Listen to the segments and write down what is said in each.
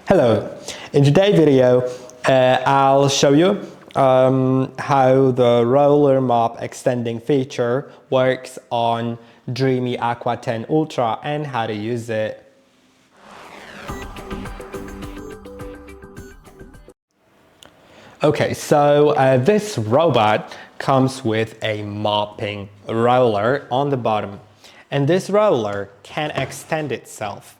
Hello, in today's video I'll show you how the roller mop extending feature works on DREAME Aqua10 Ultra and how to use it. Okay, so this robot comes with a mopping roller on the bottom, and this roller can extend itself,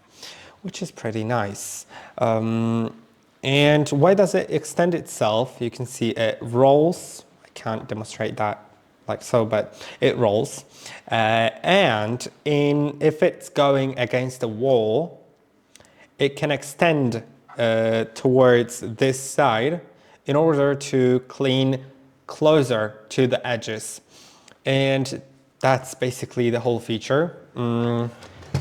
which is pretty nice. And why does it extend itself? You can see it rolls. I can't demonstrate that like so, but it rolls. And if it's going against the wall, it can extend towards this side in order to clean closer to the edges. And that's basically the whole feature.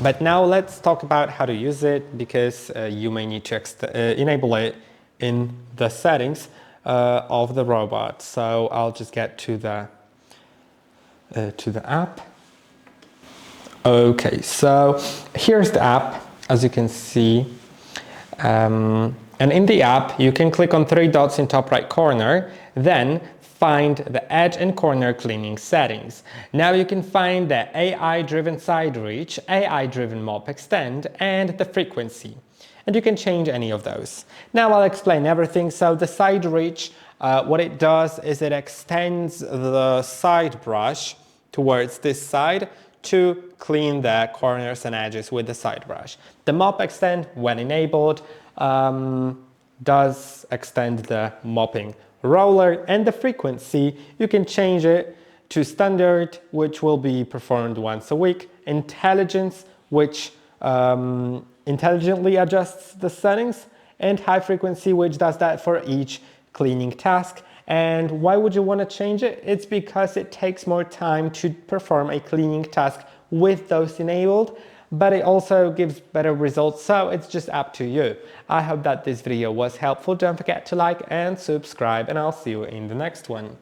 But now let's talk about how to use it, because you may need to enable it in the settings of the robot. So I'll just get to the app. Okay, so here's the app, as you can see. And in the app, you can click on three dots in top right corner, then find the edge and corner cleaning settings. Now you can find the AI-driven side reach, AI-driven mop extend, and the frequency. And you can change any of those. Now I'll explain everything. So the side reach, what it does is it extends the side brush towards this side to clean the corners and edges with the side brush. The mop extend, when enabled, does extend the mopping roller, and the frequency, you can change it to standard, which will be performed once a week, intelligence, which intelligently adjusts the settings, and high frequency, which does that for each cleaning task. And why would you want to change it? It's because it takes more time to perform a cleaning task with those enabled, but it also gives better results, so it's just up to you. I hope that this video was helpful. Don't forget to like and subscribe, and I'll see you in the next one.